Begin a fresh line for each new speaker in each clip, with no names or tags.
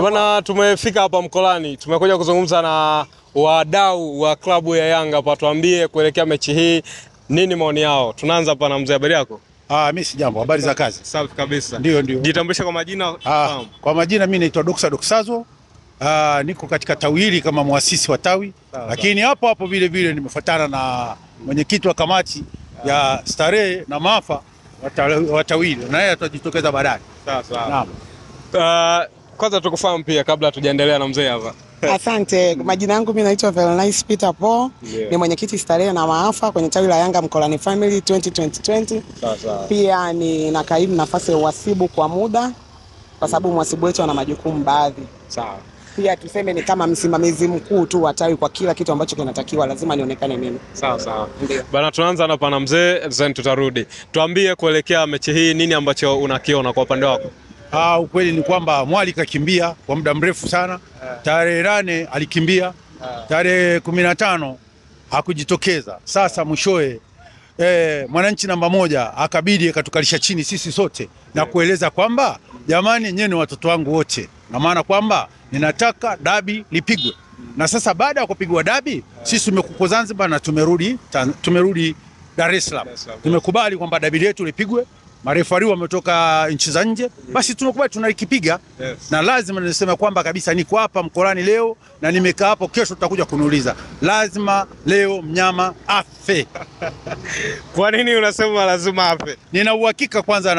Bwana, tumefika hapa Mkolani, tumekuja kuzungumza na wadau wa klabu ya Yanga hapa, tuambie kuelekea mechi hii nini maoni yao. Tunaanza hapa na mzee, habari yako?
Mimi si jambo, habari za kazi?
Safi kabisa.
Ndio.
Jitambulishe kwa majina.
Kwa majina mimi naitwa Doksazo. Niko katika tawi hili kama muasisi wa tawi. Lakini hapo vile nimefuatana na mwenyekiti wa kamati ya starehe na maafa wa tawi hili. Na yeye atajitokeza baadaye.
Sawa. Naam. Kwanza tukufahamu pia kabla hatujaendelea na mzee hapa.
Asante. Majina yangu mimi naitwa Velnice Peter Paul. Ni mwenyekiti starehe na maafa kwenye tawi la Yanga Mkolani Family 2020.
Sawa.
Pia ni nakaimu nafasi ya uhasibu kwa muda kwa sababu mhasibu wetu ana majukumu baadhi.
Sawa.
Pia tuseme ni kama msimamizi mkuu tu wa tawi kwa kila kitu ambacho kinatakiwa lazima nionekane mimi.
Sawa. Bana, tunaanza na pana mzee, then tutarudi. Tuambie kuelekea mechi hii nini ambacho unakiona kwa upande wako?
Ukweli ni kwamba Mwali kakimbia kwa muda mrefu sana. Tarehe 8 alikimbia. Tarehe 15 hakujitokeza. Sasa mwishoe mwananchi namba moja akabidi akatukalisha chini sisi sote na kueleza kwamba jamani, nyinyi ni watoto wangu wote, na maana kwamba ninataka dabi lipigwe. Na sasa baada ya kupigwa dabi sisi tumekuko Zanzibar na tumerudi Dar es Salaam. Tumekubali kwamba dabi letu lipigwe. Marefari wametoka nchi za nje, basi tunakubali tunalikipiga. Na lazima niseme kwamba kabisa niko hapa Mkolani leo na nimekaa hapo, kesho tutakuja kuniuliza. Lazima leo mnyama afe.
Kwa nini unasema lazima afe?
Nina uhakika kwanza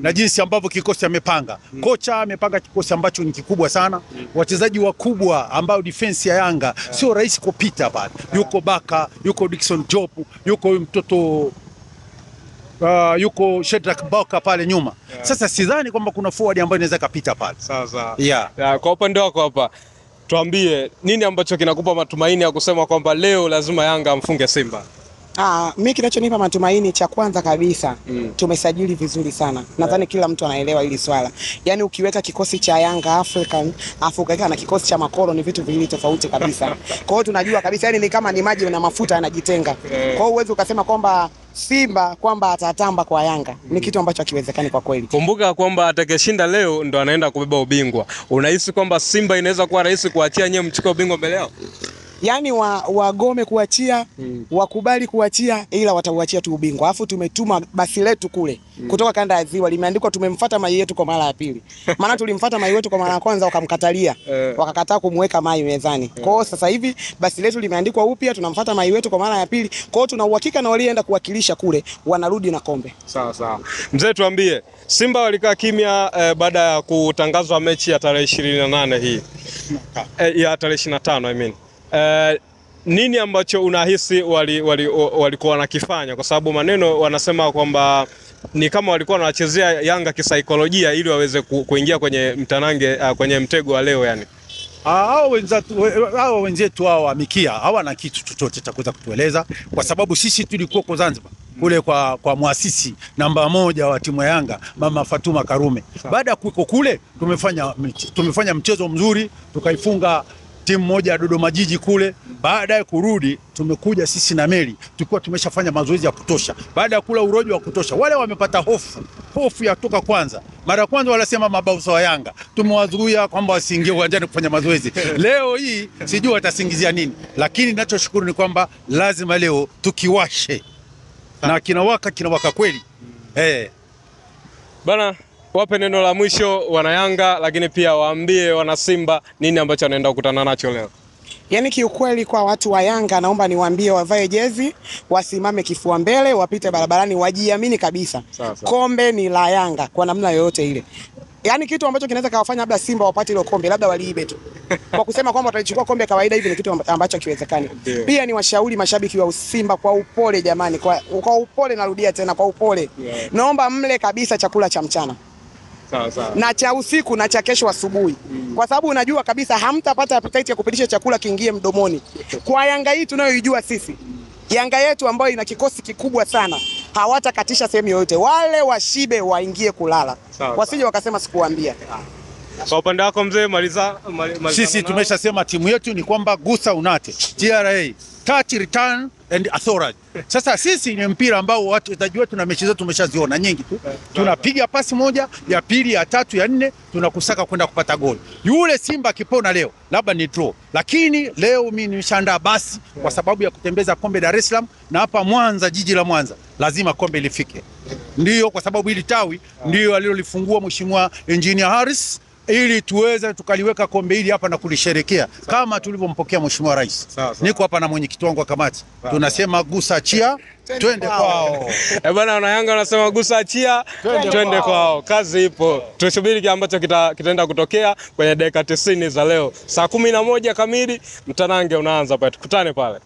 na jinsi ambavyo kikosi amepanga. Kocha amepanga kikosi ambacho ni kikubwa sana. Wachezaji wakubwa ambao defense ya Yanga sio rahisi kupita pale. Yuko Baka, yuko Dickson Job, yuko mtoto yuko Shedrack Boka pale nyuma. Sasa sidhani kwamba kuna forward ambayo inaweza kapita pale.
Sawa.
Kwa
upande wako hapa, tuambie nini ambacho kinakupa matumaini ya kusema kwamba leo lazima Yanga amfunge Simba?
Mimi kinachonipa matumaini cha kwanza kabisa, tumesajili vizuri sana. Nadhani kila mtu anaelewa hili swala. Yaani ukiweka kikosi cha Yanga African na kikosi cha Makolo ni vitu viwili tofauti kabisa. Kwa hiyo tunajua kabisa yani ni kama ni maji na mafuta yanajitenga. Kwa hiyo uwezo ukasema kwamba Simba kwamba atatamba kwa Yanga ni kitu ambacho hakiwezekani kwa kweli.
Kumbuka kwamba atakayeshinda leo ndo anaenda kubeba ubingwa. Unahisi kwamba Simba inaweza kuwa rahisi kuachia nyewe mchukue ubingwa mbele yao?
Yaani wagome kuachia, wakubali kuachia, ila watauachia tu ubingwa. Alafu tumetuma basi letu kule kutoka kanda ya Ziwa limeandikwa tumemfuata mai yetu kwa mara ya pili. Maana tulimfuata mai wetu kwa mara ya kwanza wakamkatalia. Wakakataa kumweka mai mezani. Kwa hiyo sasa hivi basi letu limeandikwa upya, tunamfuata mai wetu kwa mara ya pili. Kwa hiyo tuna uhakika na walienda kuwakilisha kule wanarudi na kombe.
Sawa. Mzee, tuambie, Simba walikaa kimya baada ya kutangazwa mechi ya tarehe 28 hii. Ya tarehe 25 I mean. Nini ambacho unahisi walikuwa wanakifanya? Kwa sababu maneno wanasema kwamba ni kama walikuwa wanachezea Yanga kisaikolojia ili waweze kuingia kwenye mtanange, kwenye mtego wa leo yani.
Hao wenzetu hao mikia hawana kitu chochote cha kuweza kutueleza, kwa sababu sisi tulikuwa kwa Zanzibar kule kwa muasisi namba moja wa timu ya Yanga Mama Fatuma Karume. Baada ya kuko kule tumefanya mchezo mzuri, tukaifunga timu moja ya Dodoma Jiji kule. Baada ya kurudi tumekuja sisi na meli, tulikuwa tumeshafanya mazoezi ya kutosha. Baada ya kula urojo wa kutosha, wale wamepata hofu ya kutoka kwanza. Mara ya kwanza walisema mabausa wa Yanga tumewazuia kwamba wasiingie uwanjani kufanya mazoezi. Leo hii sijui watasingizia nini, lakini ninachoshukuru ni kwamba lazima leo tukiwashe na kinawaka kweli.
Bana, wape neno la mwisho wana Yanga, lakini pia waambie wana Simba nini ambacho anaenda kukutana nacho leo.
Yaani kiukweli kwa watu wa Yanga naomba niwaambie wavae jezi, wasimame kifua mbele, wapite barabarani, wajiamini kabisa. Kombe ni la Yanga kwa namna yoyote ile. Yaani kitu ambacho kinaweza kawafanya labda Simba wapate ile kombe labda waliibe tu. Kwa kusema kwamba watachukua kombe kawaida hivi ni kitu ambacho kiwezekani. Pia ni washauri mashabiki wa Simba kwa upole jamani, kwa upole, narudia tena kwa upole. Naomba mle kabisa chakula cha mchana.
Sawa.
Na cha usiku na cha kesho asubuhi. Kwa sababu unajua kabisa hamtapata appetite ya kupitisha chakula kiingie mdomoni. Kwa Yanga hii tunayoijua sisi, Yanga yetu ambayo ina kikosi kikubwa sana, hawatakatisha sehemu yoyote. Wale washibe waingie kulala. Wasije wakasema sikuambia.
Kwa upande wako mzee, maliza.
Sisi tumeshasema timu yetu ni kwamba gusa unate. TRA, touch return and authority. Sasa sisi ni mpira ambao wachezaji wetu na mechi zetu tumeshaziona nyingi tu. Tunapiga pasi moja, ya pili, ya tatu, ya nne, tunakusaka kwenda kupata goli. Yule Simba akipona leo labda ni draw. Lakini leo mimi nimeshaandaa basi kwa sababu ya kutembeza kombe Dar es Salaam, na hapa Mwanza, jiji la Mwanza lazima kombe lifike. Ndiyo, kwa sababu hili tawi ndio alilolifungua Mheshimiwa Engineer Harris ili tuweze tukaliweka kombe hili hapa na kulisherekea kama tulivyompokea Mheshimiwa Rais. Niko hapa na mwenyekiti wangu wa kamati. Tunasema gusa achia, twende kwao.
Bwana, wana Yanga wanasema gusa achia, twende kwao. Kazi ipo. Tusubiri kile ambacho kitaenda kutokea kwenye dakika 90 za leo. Saa 11 kamili mtanange unaanza pale. Tukutane pale.